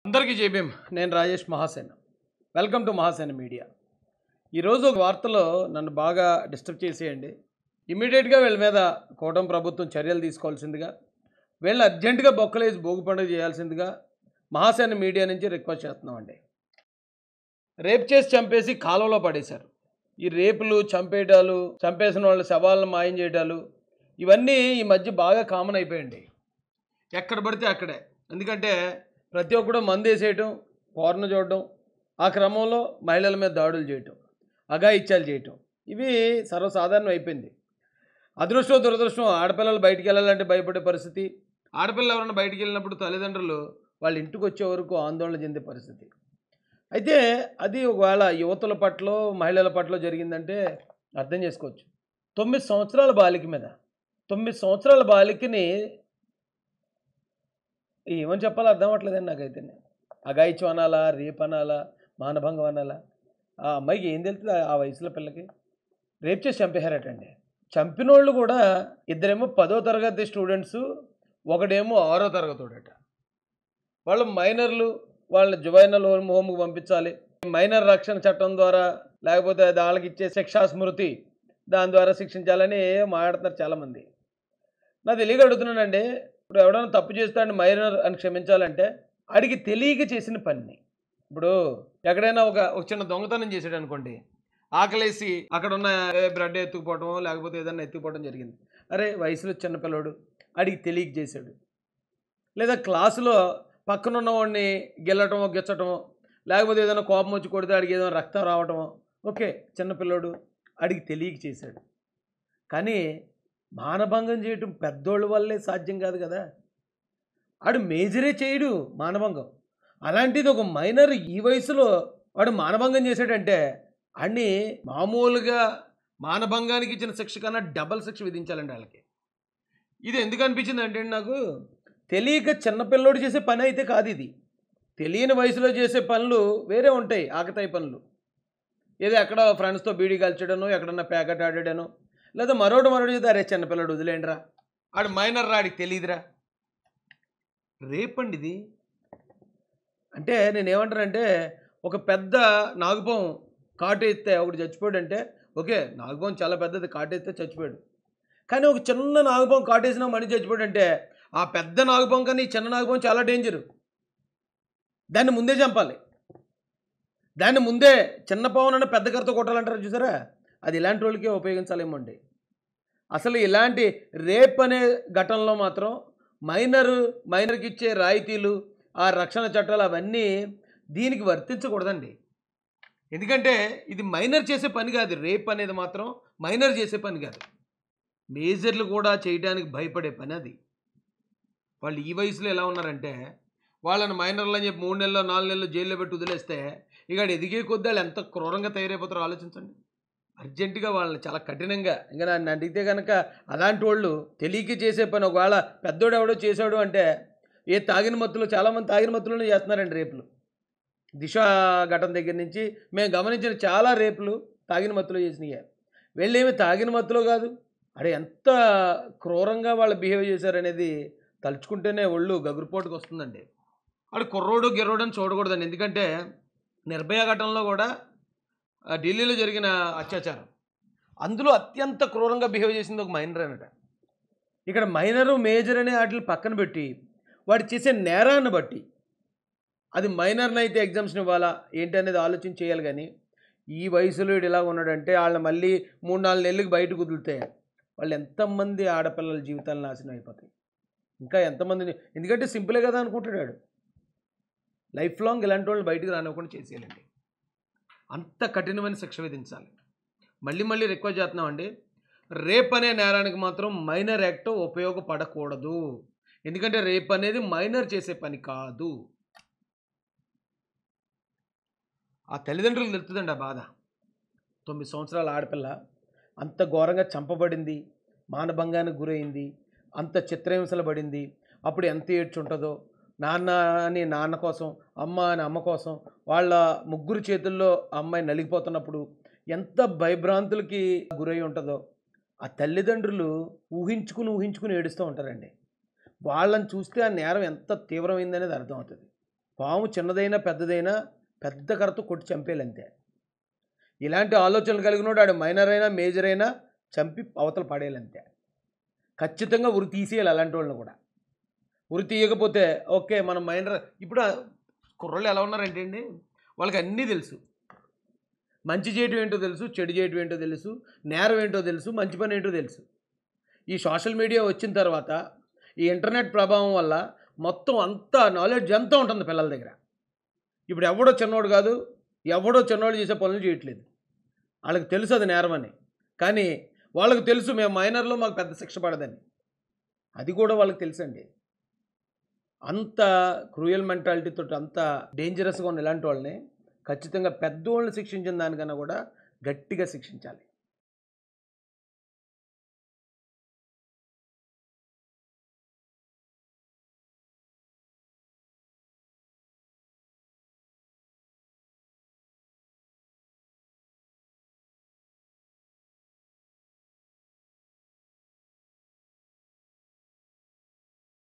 అందరికీ జై భీమ్. నేను Rajesh Mahasen. Welcome to Mahasen media. ఈరోజు ఒక వార్తలో నన్ను బాగా డిస్టర్బ్ చేసేయండి. ఇమీడియట్గా వీళ్ళ మీద కూటమి ప్రభుత్వం చర్యలు తీసుకోవాల్సిందిగా, వీళ్ళు అర్జెంటుగా బొక్కలేసి భోగి పండుగ చేయాల్సిందిగా మహాసేన్ మీడియా నుంచి రిక్వెస్ట్ చేస్తున్నామండి. రేప్ చేసి చంపేసి కాలువలో పడేశారు. ఈ రేపులు, చంపేయడాలు, చంపేసిన వాళ్ళ శవాలను మాయం చేయడాలు ఇవన్నీ ఈ మధ్య బాగా కామన్ అయిపోయాయండి. ఎక్కడ పడితే అక్కడే. ఎందుకంటే ప్రతి ఒక్కడు మందు వేసేయటం, పోర్న చూడడం, ఆ క్రమంలో మహిళల మీద దాడులు చేయటం, అఘాయిత్యాలు చేయటం ఇవి సర్వసాధారణం అయిపోయింది. అదృష్టం దురదృష్టం ఆడపిల్లలు బయటికి వెళ్ళాలంటే భయపడే పరిస్థితి. ఆడపిల్లలు ఎవరైనా బయటికి వెళ్ళినప్పుడు తల్లిదండ్రులు వాళ్ళ ఇంటికి వచ్చే వరకు ఆందోళన చెందే పరిస్థితి. అయితే అది ఒకవేళ యువతుల పట్ల, మహిళల పట్ల జరిగిందంటే అర్థం చేసుకోవచ్చు. 9 సంవత్సరాల బాలిక మీద 9 సంవత్సరాల బాలికని ఏమని చెప్పాలో అర్థం అవ్వట్లేదండి నాకైతే. అఘాయిత్యం అనాలా, రేప్ అనాలా, మానభంగం అనాలా? ఆ అమ్మాయికి ఏం తెలుస్తుంది ఆ వయసులో పిల్లకి? రేప్ చేసి చంపేశారటండి. చంపినోళ్ళు కూడా ఇద్దరేమో 10వ తరగతి స్టూడెంట్స్, ఒకడేమో 6వ తరగతోడట. వాళ్ళు మైనర్లు, వాళ్ళని జువైనల్ హోమ్కి పంపించాలి, మైనర్ రక్షణ చట్టం ద్వారా, లేకపోతే వాళ్ళకి ఇచ్చే శిక్షా స్మృతి దాని ద్వారా శిక్షించాలని మాట్లాడుతున్నారు చాలామంది. నాకు తెలియక అడుగుతున్నానండి. ఇప్పుడు ఎవడైనా తప్పు చేస్తాడని మైనర్ అని క్షమించాలంటే ఆడికి తెలియక చేసిన పని. ఇప్పుడు ఎక్కడైనా ఒక చిన్న దొంగతనం చేసాడు అనుకోండి, ఆకలేసి అక్కడ ఉన్న బ్రెడ్ ఎత్తుకుపోవటం లేకపోతే ఏదైనా ఎత్తుకుపోవడం జరిగింది. అరే వయసులో చిన్నపిల్లడు, ఆడికి తెలియక చేశాడు. లేదా క్లాసులో పక్కనున్న వాడిని గిల్లటమో, గిచ్చటమో, లేకపోతే ఏదైనా కోపం వచ్చి కొడితే ఆడికి ఏదైనా రక్తం రావటమో, ఓకే చిన్నపిల్లడు, ఆడికి తెలియక చేశాడు. కానీ మానభంగం చేయటం పెద్దోళ్ళ వల్లే సాధ్యం కాదు కదా. ఆడు మేజరే చేయడు మానభంగం. అలాంటిది ఒక మైనర్ ఈ వయసులో వాడు మానభంగం చేశాడంటే ఆడిని మామూలుగా మానభంగానికి ఇచ్చిన శిక్ష కన్నా డబల్ శిక్ష విధించాలండి వాళ్ళకి. ఇది ఎందుకు అనిపించింది అంటే నాకు తెలియక చిన్నపిల్లోడు చేసే పని అయితే కాదు ఇది. తెలియని వయసులో చేసే పనులు వేరే ఉంటాయి, ఆకతాయి పనులు. ఏదో ఎక్కడ ఫ్రెండ్స్తో బీడీ కాల్చడనో, ఎక్కడన్నా ప్యాకెట్ ఆడాడనో, లేదా మరోడు చేస్తే అరే చిన్నపిల్లడు వదిలేండిరా, ఆడు మైనర్ రా, ఆడికి తెలియదురా. రేపండి ఇది. అంటే నేనేమంటానంటే ఒక పెద్ద నాగుపాము కాటు ఎత్తే ఒకటి చచ్చిపోయాడంటే ఓకే, నాగుపాము చాలా పెద్దది, కాటు ఎత్తే చచ్చిపోయాడు. కానీ ఒక చిన్న నాగుపాము కాటేసినా మనిషి చచ్చిపోయాడంటే ఆ పెద్ద నాగుపాము కానీ ఈ చిన్న నాగుపాము చాలా డేంజరు. దాన్ని ముందే చంపాలి. దాన్ని ముందే చిన్న పావునన్నా పెద్ద కర్రతో కొట్టాలంటారు చూసారా, అది ఇలాంటి వాళ్ళకే ఉపయోగించాలేమో అండి. అసలు ఇలాంటి రేప్ అనే ఘటనలో మాత్రం మైనర్కి ఇచ్చే రాయితీలు, ఆ రక్షణ చట్టాలు అవన్నీ దీనికి వర్తించకూడదండి. ఎందుకంటే ఇది మైనర్ చేసే పని కాదు. రేప్ అనేది మాత్రం మైనర్ చేసే పని కాదు, మేజర్లు కూడా చేయడానికి భయపడే పని అది. వాళ్ళు ఈ వయసులో ఎలా ఉన్నారంటే వాళ్ళని మైనర్లు అని చెప్పి 3 నెలలు 4 నెలలు జైల్లో పెట్టి వదిలేస్తే ఇక ఎదిగే కొద్దీ వాళ్ళు ఎంత క్రూరంగా తయారైపోతారో ఆలోచించండి. అర్జెంటుగా వాళ్ళని చాలా కఠినంగా, ఇంకా నన్ను అడిగితే కనుక అలాంటి వాళ్ళు తెలియక చేసే పని ఒకవేళ పెద్దోడు ఎవడో చేశాడు అంటే తాగిన మత్తులో, చాలామంది తాగిన మత్తులోనే చేస్తున్నారండి రేపులు. దిశ ఘటన దగ్గర నుంచి మేము గమనించిన చాలా రేపులు తాగిన మత్తులో చేసినాయి. వీళ్ళేమి తాగిన మత్తులో కాదు, అడే ఎంత క్రూరంగా వాళ్ళు బిహేవ్ చేశారనేది తలుచుకుంటేనే ఒళ్ళు గగురుపోటుకు వస్తుందండి. ఆడు కుర్రోడు గిర్రోడు అని చూడకూడదండి. ఎందుకంటే నిర్భయ ఘటనలో కూడా ఢిల్లీలో జరిగిన అత్యాచారం, అందులో అత్యంత క్రూరంగా బిహేవ్ చేసింది ఒక మైనర్ అనట. ఇక్కడ మైనరు మేజర్ అనే వాటిని పక్కన పెట్టి వాడు చేసే నేరాన్ని బట్టి అది మైనర్ని అయితే ఎగ్జామ్షన్ ఇవ్వాలా ఏంటి అనేది ఆలోచన చేయాలి. కానీ ఈ వయసులో వీడు ఇలా ఉన్నాడంటే వాళ్ళని మళ్ళీ 3-4 నెలలకు బయటకు వదిలితే వాళ్ళు ఎంతమంది ఆడపిల్లల జీవితాలు నాశనం అయిపోతాయి. ఇంకా ఎంతమందిని, ఎందుకంటే సింపులే కదా అనుకుంటున్నాడు. లైఫ్ లాంగ్ ఇలాంటి వాళ్ళు బయటకు రానివ్వకుండా చేసేయాలండి. అంత కఠినమైన శిక్ష విధించాలి. మళ్ళీ రిక్వెస్ట్ చేస్తున్నామండి, రేప్ అనే నేరానికి మాత్రం మైనర్ యాక్ట్ ఉపయోగపడకూడదు. ఎందుకంటే రేప్ అనేది మైనర్ చేసే పని కాదు. ఆ తల్లిదండ్రులకు తెలుస్తుందండి ఆ బాధ. 9 సంవత్సరాల ఆడపిల్ల అంత ఘోరంగా చంపబడింది, మానభంగానికి గురైంది, అంత చిత్రహింసలు పడింది. అప్పుడు ఎంత ఏడ్చుంటుందో. నాన్న అని నాన్న కోసం, అమ్మ అని అమ్మ కోసం, వాళ్ళ ముగ్గురు చేతుల్లో అమ్మాయి నలిగిపోతున్నప్పుడు ఎంత భయభ్రాంతులకి గురై ఉంటుందో ఆ తల్లిదండ్రులు ఊహించుకుని ఏడుస్తూ ఉంటారండి. వాళ్ళని చూస్తే ఆ నేరం ఎంత తీవ్రమైందనేది అర్థమవుతుంది. పాము చిన్నదైనా పెద్దదైనా పెద్ద కర్రతో కొట్టి చంపేయాలంతే. ఇలాంటి ఆలోచనలు కలిగినోడు ఆడు మైనర్ అయినా మేజర్ అయినా చంపి అవతల పడేయాలంతే. ఖచ్చితంగా ఉరి తీసేయాలి అలాంటి వాళ్ళని కూడా. ఉరి తీయకపోతే ఓకే మనం మైనర్. ఇప్పుడు కుర్రోళ్ళు ఎలా ఉన్నారంటే అండి, వాళ్ళకి అన్నీ తెలుసు. మంచి చేయటం ఏంటో తెలుసు, చెడు చేయటం ఏంటో తెలుసు, నేరం ఏంటో తెలుసు, మంచి పని ఏంటో తెలుసు. ఈ సోషల్ మీడియా వచ్చిన తర్వాత ఈ ఇంటర్నెట్ ప్రభావం వల్ల మొత్తం అంతా నాలెడ్జ్ అంతా ఉంటుంది పిల్లల దగ్గర. ఇప్పుడు ఎవడో చిన్నోడు కాదు, ఎవడో చిన్నోడు చేసే పనులు చేయట్లేదు. వాళ్ళకి తెలుసు అది నేరమని, కానీ వాళ్ళకి తెలుసు మేము మైనర్లో మాకు పెద్ద శిక్ష పడదని. అది కూడా వాళ్ళకి తెలుసండి. అంత క్రూయల్ మెంటాలిటీతో అంత డేంజరస్గా ఉన్న ఇలాంటి వాళ్ళని ఖచ్చితంగా పెద్దోళ్ళని శిక్షించిన దానికన్నా కూడా గట్టిగా శిక్షించాలి.